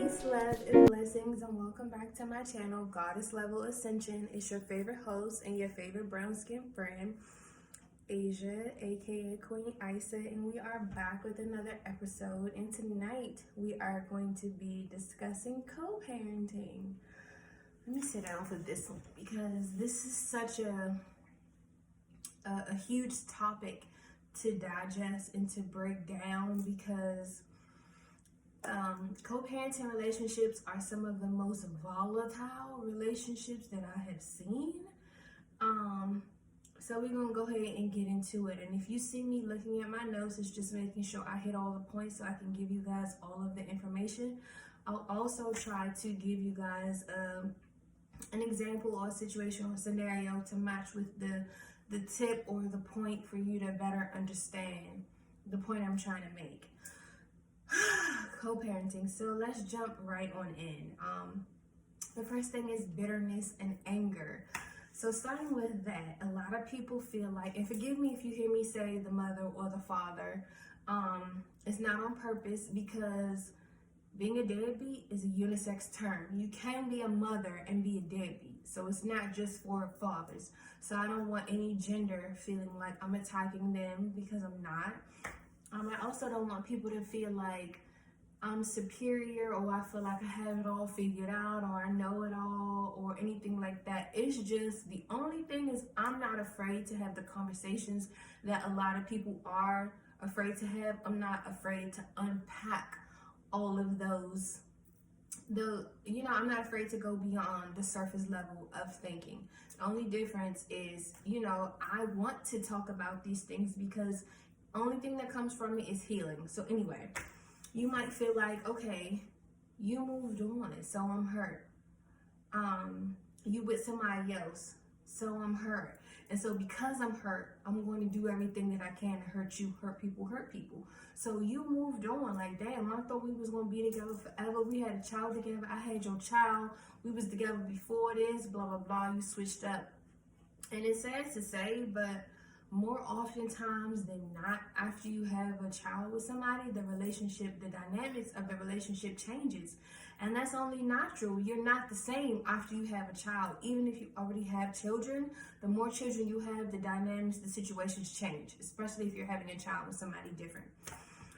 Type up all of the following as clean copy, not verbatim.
Peace, love, and blessings, and welcome back to my channel, Goddess Level Ascension. It's your favorite host and your favorite brown skin friend, Asia, aka Queen Isa, and we are back with another episode. And tonight we are going to be discussing co-parenting. Let me sit down for this one because this is such a huge topic to digest and to break down because co-parenting relationships are some of the most volatile relationships that I have seen. So we're gonna go ahead and get into it. And if you see me looking at my notes, it's just making sure I hit all the points so I can give you guys all of the information. I'll also try to give you guys an example or a situation or scenario to match with the tip or the point for you to better understand the point I'm trying to make. Co-parenting. So let's jump right on in. The first thing is bitterness and anger. So starting with that, a lot of people feel like, and forgive me if you hear me say the mother or the father, it's not on purpose because being a deadbeat is a unisex term. You can be a mother and be a deadbeat. So it's not just for fathers. So I don't want any gender feeling like I'm attacking them because I'm not. I also don't want people to feel like I'm superior or I feel like I have it all figured out or I know it all or anything like that. It's just the only thing is I'm not afraid to have the conversations that a lot of people are afraid to have. I'm not afraid to unpack all of those. I'm not afraid to go beyond the surface level of thinking. The only difference is, I want to talk about these things because only thing that comes from it is healing. So anyway, you might feel like, okay, you moved on, so I'm hurt. You with somebody else, so I'm hurt. And so because I'm hurt, I'm going to do everything that I can to hurt you, hurt people. So you moved on, like, damn, I thought we was going to be together forever. We had a child together. I had your child. We was together before this, blah, blah, blah. You switched up. And it's sad to say, but more oftentimes than not, after you have a child with somebody, the dynamics of the relationship changes. And that's only natural. You're not the same after you have a child. Even if you already have children, the more children you have, the dynamics, the situations change, especially if you're having a child with somebody different.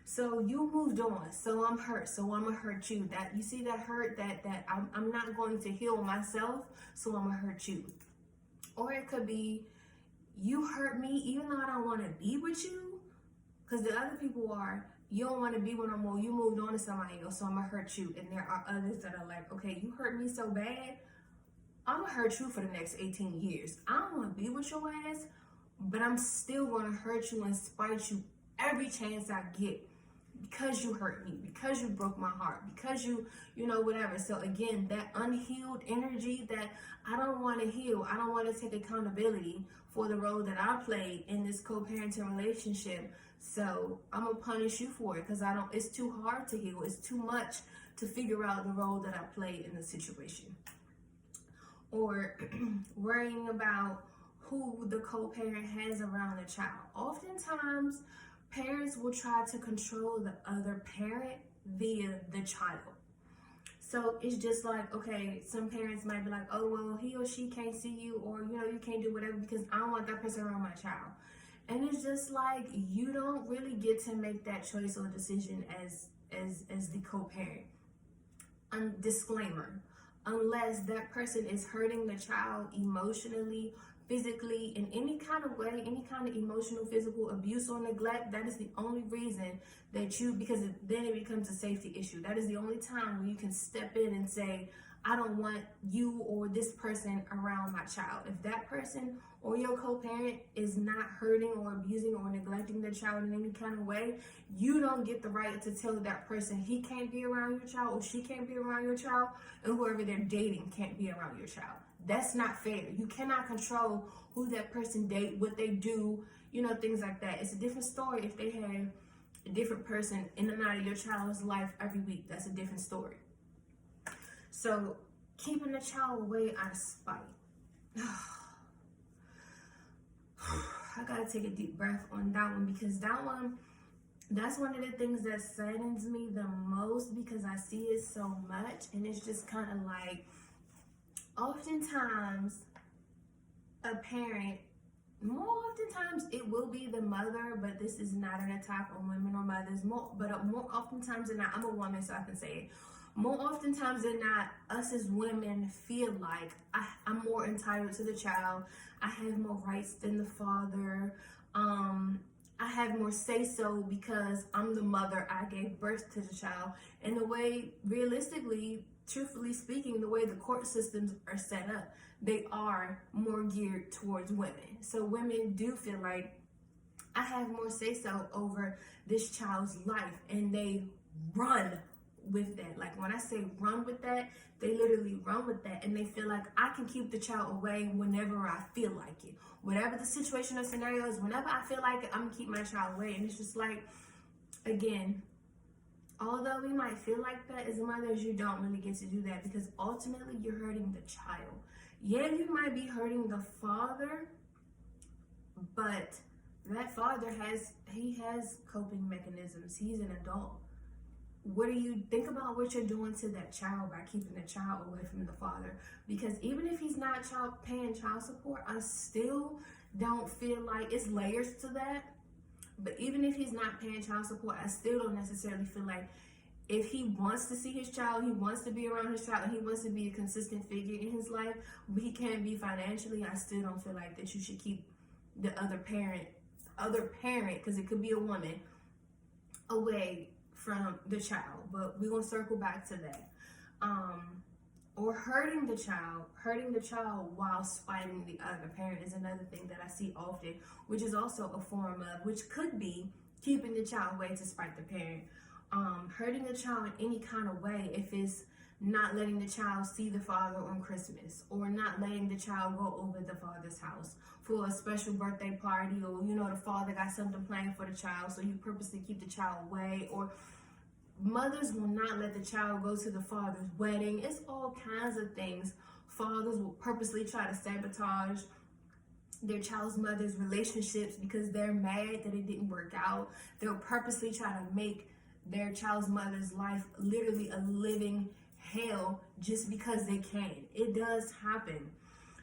So you moved on, so I'm hurt, so I'm gonna hurt you. That you see that hurt, that I'm not going to heal myself, so I'm gonna hurt you. Or it could be, you hurt me even though I don't want to be with you, because the other people are, you don't want to be with no more, you moved on to somebody else, so I'm gonna hurt you. And there are others that are like, okay, you hurt me so bad, I'm gonna hurt you for the next 18 years. I don't want to be with your ass, but I'm still gonna hurt you and spite you every chance I get because you hurt me, because you broke my heart, because you whatever. So again, that unhealed energy that I don't want to heal, I don't want to take accountability for the role that I played in this co-parenting relationship. So I'm gonna punish you for it because it's too hard to heal. It's too much to figure out the role that I played in the situation. Or worrying about who the co-parent has around the child. Oftentimes, parents will try to control the other parent via the child. So it's just like, okay, some parents might be like, oh, well, he or she can't see you, or, you can't do whatever because I don't want that person around my child. And it's just like, you don't really get to make that choice or decision as the co-parent. Disclaimer, unless that person is hurting the child emotionally, physically, in any kind of way, any kind of emotional, physical abuse or neglect, that is the only reason because then it becomes a safety issue. That is the only time when you can step in and say, I don't want you or this person around my child. If that person or your co-parent is not hurting or abusing or neglecting the child in any kind of way, you don't get the right to tell that person he can't be around your child or she can't be around your child, and whoever they're dating can't be around your child. That's not fair. You cannot control who that person date, what they do, things like that. It's a different story if they have a different person in and out of your child's life every week. That's a different story. So keeping the child away out of spite. I gotta take a deep breath on that one because that one That's one of the things that saddens me the most, because I see it so much, and it's just kind of like, oftentimes a parent, more oftentimes it will be the mother, but this is not an attack on women or mothers, more oftentimes than not, I'm a woman so I can say it, more oftentimes than not, us as women feel like I'm more entitled to the child, I have more rights than the father, I have more say so because I'm the mother, I gave birth to the child. And the way, realistically, truthfully speaking, the way the court systems are set up, they are more geared towards women. So women do feel like I have more say so over this child's life, and they run with that. Like when I say run with that, they literally run with that, and they feel like I can keep the child away whenever I feel like it. Whatever the situation or scenario is, whenever I feel like it, I'm gonna keep my child away. And it's just like, again, although we might feel like that as mothers, you don't really get to do that, because ultimately you're hurting the child. Yeah, you might be hurting the father, but that father has coping mechanisms. He's an adult. What do you think about what you're doing to that child by keeping the child away from the father? Because even if he's not paying child support, I still don't feel like, it's layers to that. But even if he's not paying child support, I still don't necessarily feel like, if he wants to see his child, he wants to be around his child, and he wants to be a consistent figure in his life, but he can't be financially, I still don't feel like that you should keep the other parent, because it could be a woman, away from the child. But we're gonna circle back to that. Or hurting the child while spiting the other parent is another thing that I see often, which is also a form of, which could be keeping the child away to spite the parent. Hurting the child in any kind of way, if it's not letting the child see the father on Christmas, or not letting the child go over the father's house for a special birthday party, or the father got something planned for the child, so you purposely keep the child away. Or mothers will not let the child go to the father's wedding. It's all kinds of things. Fathers will purposely try to sabotage their child's mother's relationships because they're mad that it didn't work out. They'll purposely try to make their child's mother's life literally a living hell just because they can. It does happen.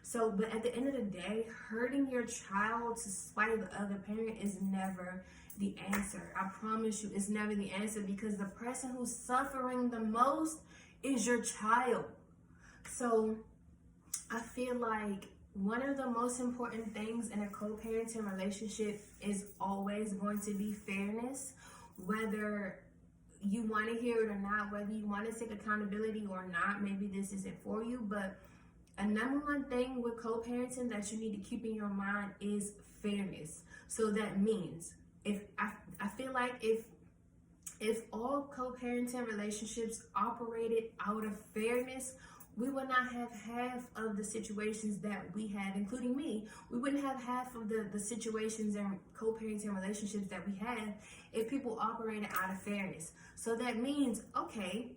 So, but at the end of the day, hurting your child to spite the other parent is never the answer. I promise you, it's never the answer, because the person who's suffering the most is your child. So I feel like one of the most important things in a co-parenting relationship is always going to be fairness, whether you want to hear it or not, whether you want to take accountability or not. Maybe this isn't for you, but a number one thing with co-parenting that you need to keep in your mind is fairness. So that means, if I feel like if all co-parenting relationships operated out of fairness, we would not have half of the situations that we had, including me. We wouldn't have half of the situations and co-parenting relationships that we have if people operated out of fairness. So that means, okay,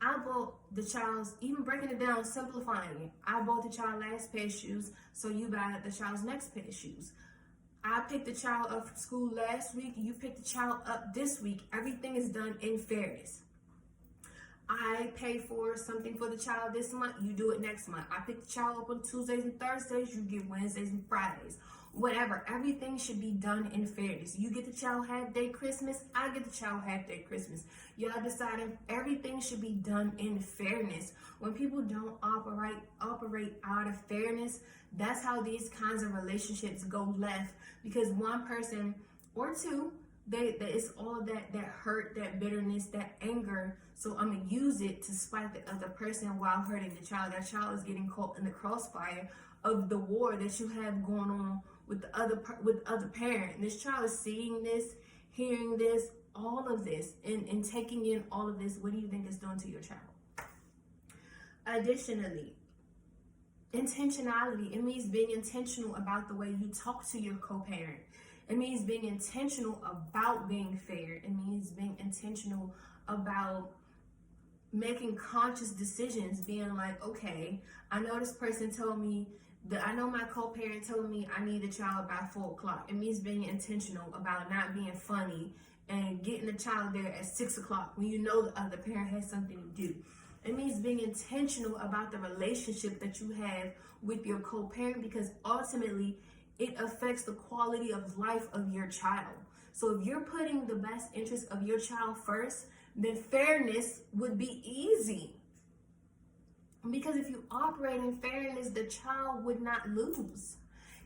I bought the child's, even breaking it down, simplifying it, I bought the child last pair of shoes, so you buy the child's next pair of shoes. I picked the child up from school last week, you picked the child up this week. Everything is done in fairness. I pay for something for the child this month, you do it next month. I pick the child up on Tuesdays and Thursdays, you get Wednesdays and Fridays. Whatever, everything should be done in fairness. You get the child half-day Christmas, I get the child half-day Christmas. Y'all decided everything should be done in fairness. When people don't operate out of fairness, that's how these kinds of relationships go left, because one person or two, it's all that hurt, that bitterness, that anger. So I'm gonna use it to spite the other person while hurting the child. That child is getting caught in the crossfire of the war that you have going on with the other parent. And this child is seeing this, hearing this, all of this, and taking in all of this. What do you think it's doing to your child? Additionally, intentionality. It means being intentional about the way you talk to your co-parent. It means being intentional about being fair. It means being intentional about making conscious decisions, being like, okay, I know this person told me that, I know my co-parent told me I need a child by 4 o'clock. It means being intentional about not being funny and getting the child there at 6 o'clock when you know the other parent has something to do. It means being intentional about the relationship that you have with your co-parent, because ultimately it affects the quality of life of your child. So if you're putting the best interest of your child first, then fairness would be easy. Because if you operate in fairness, the child would not lose.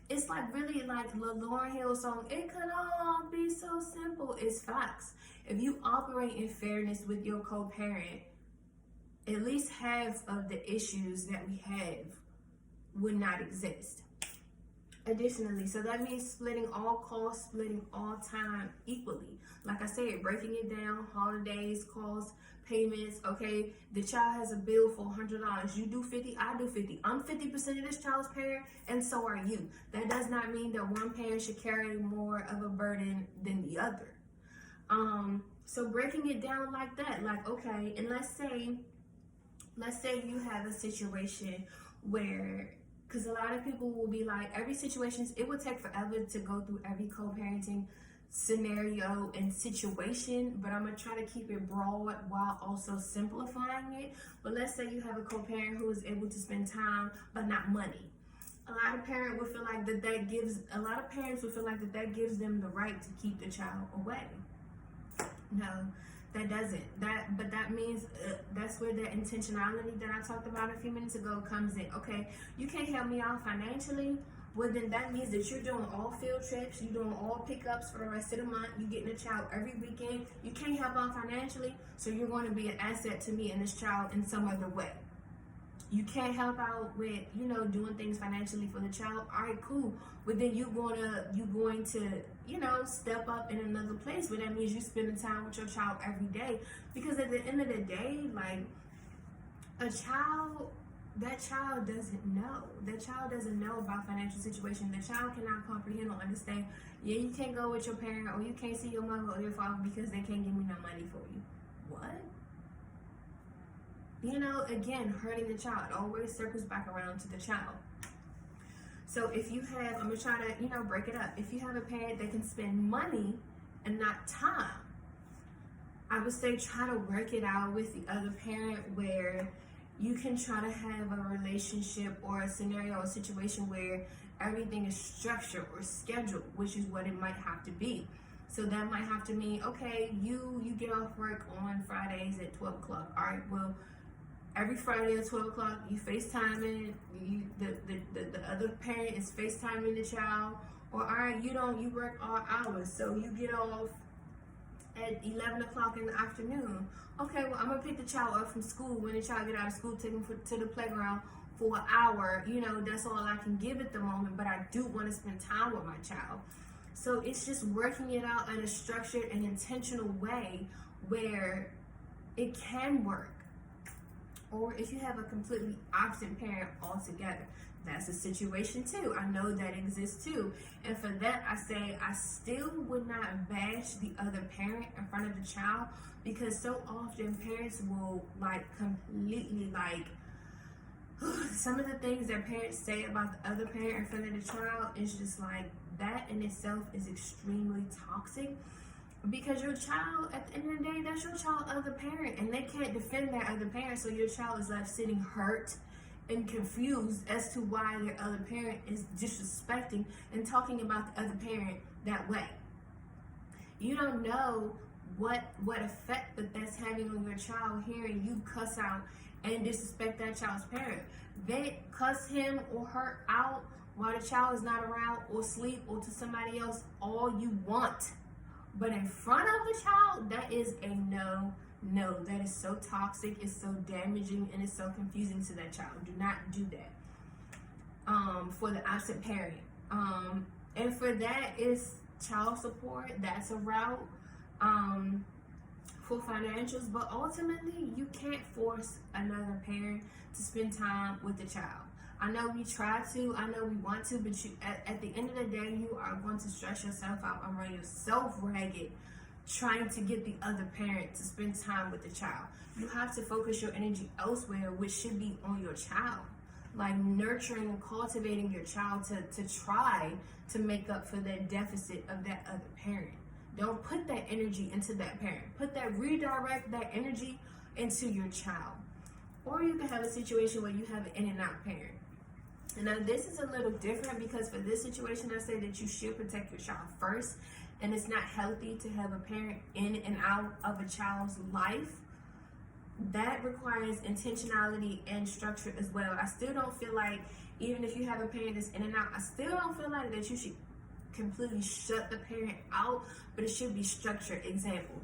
It's like really like the Lauryn Hill song, it could all be so simple. It's facts. If you operate in fairness with your co-parent, at least half of the issues that we have would not exist. Additionally, so that means splitting all costs, splitting all time equally. Like I said, breaking it down, holidays, costs, payments. Okay, the child has a bill for $100. You do 50, I do 50. I'm 50% of this child's parent, and so are you. That does not mean that one parent should carry more of a burden than the other. So breaking it down like that, like, okay, and let's say you have a situation where, because a lot of people will be like, every situation, it would take forever to go through every co-parenting scenario and situation, but I'm gonna try to keep it broad while also simplifying it. But let's say you have a co-parent who is able to spend time but not money. A lot of parents would feel like that gives them the right to keep the child away. No, that doesn't. But that means that's where the intentionality that I talked about a few minutes ago comes in. Okay, you can't help me out financially. Well, then that means that you're doing all field trips, you're doing all pickups for the rest of the month, you're getting a child every weekend. You can't help out financially, so you're going to be an asset to me and this child in some other way. You can't help out with, doing things financially for the child. All right, cool. But then you're going to, step up in another place where that means you spending time with your child every day. Because at the end of the day, like, that child doesn't know. That child doesn't know about financial situation. The child cannot comprehend or understand. Yeah, you can't go with your parent, or you can't see your mother or your father because they can't give me no money for you. What? Again, hurting the child always circles back around to the child. So if you have, I'm going to try to, break it up. If you have a parent that can spend money and not time, I would say try to work it out with the other parent where you can try to have a relationship or a scenario or situation where everything is structured or scheduled, which is what it might have to be. So that might have to mean, okay, you get off work on Fridays at 12 o'clock. All right, well, every Friday at 12 o'clock, you FaceTiming, the other parent is FaceTiming the child. Or, all right, you work all hours, so you get off at 11 o'clock in the afternoon. Okay, well, I'm going to pick the child up from school. When the child get out of school, take them to the playground for an hour. That's all I can give at the moment, but I do want to spend time with my child. So it's just working it out in a structured and intentional way where it can work. Or if you have a completely absent parent altogether, that's a situation too. I know that exists too. And for that, I say I still would not bash the other parent in front of the child, because so often parents will completely some of the things that parents say about the other parent in front of the child is just that in itself is extremely toxic. Because your child, at the end of the day, that's your child other parent, and they can't defend their other parent, so your child is left sitting hurt and confused as to why their other parent is disrespecting and talking about the other parent that way. You don't know what effect that's having on your child hearing you cuss out and disrespect that child's parent. They cuss him or her out while the child is not around or sleep or to somebody else all you want. But in front of the child, that is a no. That is so toxic, it's so damaging, and it's so confusing to that child. Do not do that. For the absent parent. And for that is child support. That's a route for financials. But ultimately, you can't force another parent to spend time with the child. I know we try to, I know we want to, but at the end of the day, you are going to stress yourself out and run yourself ragged trying to get the other parent to spend time with the child. You have to focus your energy elsewhere, which should be on your child. Nurturing and cultivating your child to try to make up for that deficit of that other parent. Don't put that energy into that parent. Redirect that energy into your child. Or you can have a situation where you have an in and out parent. And now this is a little different because for this situation, I say that you should protect your child first. And it's not healthy to have a parent in and out of a child's life. That requires intentionality and structure as well. I still don't feel like, even if you have a parent that's in and out, I still don't feel like that you should completely shut the parent out, but it should be structured. Example,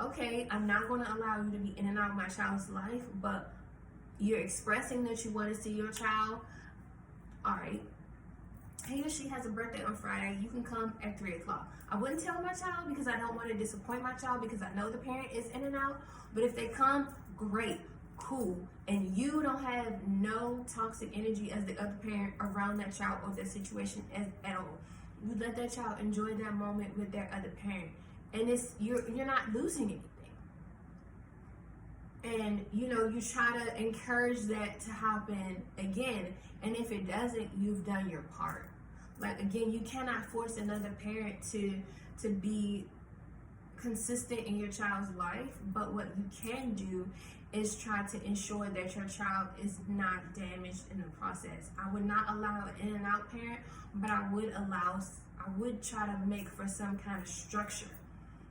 okay, I'm not going to allow you to be in and out of my child's life, but you're expressing that you want to see your child. All right, he or she has a birthday on Friday. You can come at 3 o'clock. I wouldn't tell my child because I don't want to disappoint my child because I know the parent is in and out. But if they come, great, cool. And you don't have no toxic energy as the other parent around that child or that situation at all. You let that child enjoy that moment with their other parent. And you're not losing anything. And you try to encourage that to happen again. And if it doesn't, you've done your part. Like, again, you cannot force another parent to be consistent in your child's life, but what you can do is try to ensure that your child is not damaged in the process. I would not allow an in and out parent, but I would try to make for some kind of structure.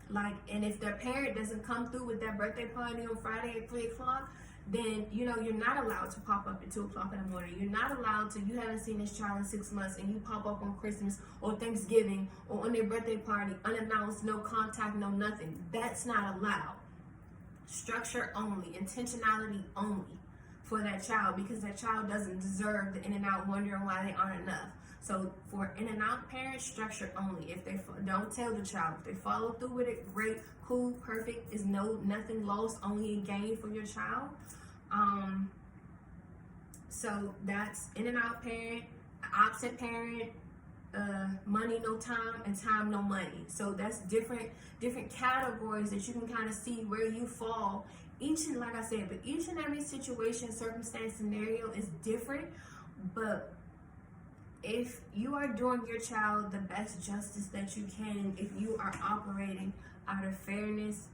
Like, and if their parent doesn't come through with their birthday party on Friday at 3 o'clock, then you're not allowed to pop up at 2 o'clock in the morning. You're not allowed to, you haven't seen this child in 6 months and you pop up on Christmas or Thanksgiving or on their birthday party, unannounced, no contact, no nothing. That's not allowed. Structure only, intentionality only for that child, because that child doesn't deserve the in and out wondering why they aren't enough. So for in and out parents, structure only. If they don't tell the child, if they follow through with it, great, cool, perfect. Is nothing lost, only a gain for your child. So that's in and out parent, absent parent, money no time, and time no money. So that's different categories that you can kind of see where you fall. Like I said, but each and every situation, circumstance, scenario is different. But if you are doing your child the best justice that you can, if you are operating out of fairness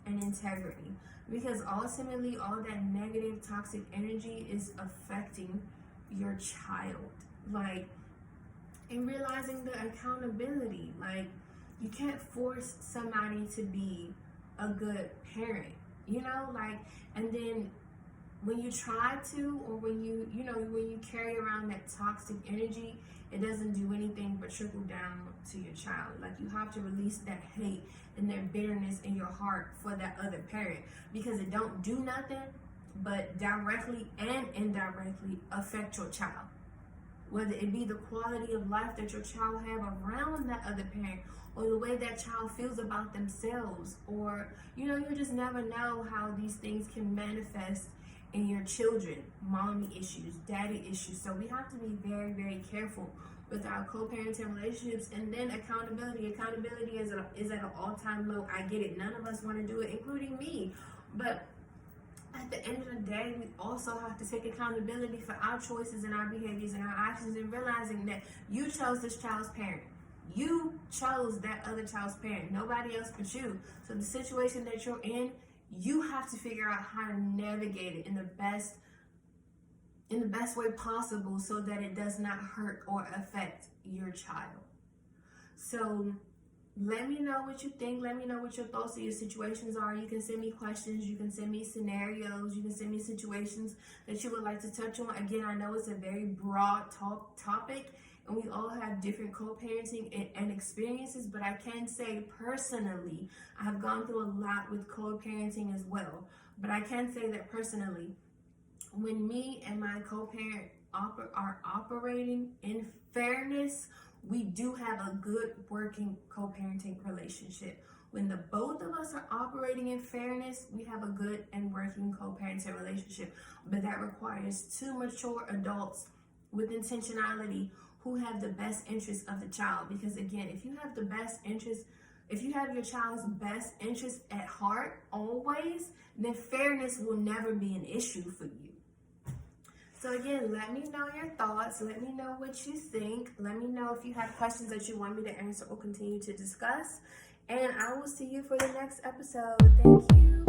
and integrity, because ultimately all that negative toxic energy is affecting your child. Like, and realizing the accountability, like, you can't force somebody to be a good parent, like, and then when you try to, or when you carry around that toxic energy, it doesn't do anything but trickle down to your child. Like, you have to release that hate and that bitterness in your heart for that other parent, because it don't do nothing but directly and indirectly affect your child. Whether it be the quality of life that your child have around that other parent, or the way that child feels about themselves, or you just never know how these things can manifest in your children. Mommy issues, daddy issues. So we have to be very, very careful with our co-parenting relationships. And then accountability is at an all-time low. I get it, none of us want to do it, including me, but at the end of the day, we also have to take accountability for our choices and our behaviors and our actions, and realizing that you chose this child's parent. You chose that other child's parent, nobody else but you. So the situation that you're in, you have to figure out how to navigate it in the best way possible, so that it does not hurt or affect your child. So let me know what you think. Let me know what your thoughts of your situations are. You can send me questions. You can send me scenarios. You can send me situations that you would like to touch on. Again, I know it's a very broad topic, and we all have different co-parenting and experiences, but I can say personally, I have gone through a lot with co-parenting as well. But I can say that personally, when me and my co-parent are operating in fairness, we do have a good working co-parenting relationship. When the both of us are operating in fairness, we have a good and working co-parenting relationship. But that requires two mature adults with intentionality who have the best interest of the child. Because again, if you have your child's best interest at heart always, then fairness will never be an issue for you. So again, let me know your thoughts. Let me know what you think. Let me know if you have questions that you want me to answer or continue to discuss. And I will see you for the next episode. Thank you.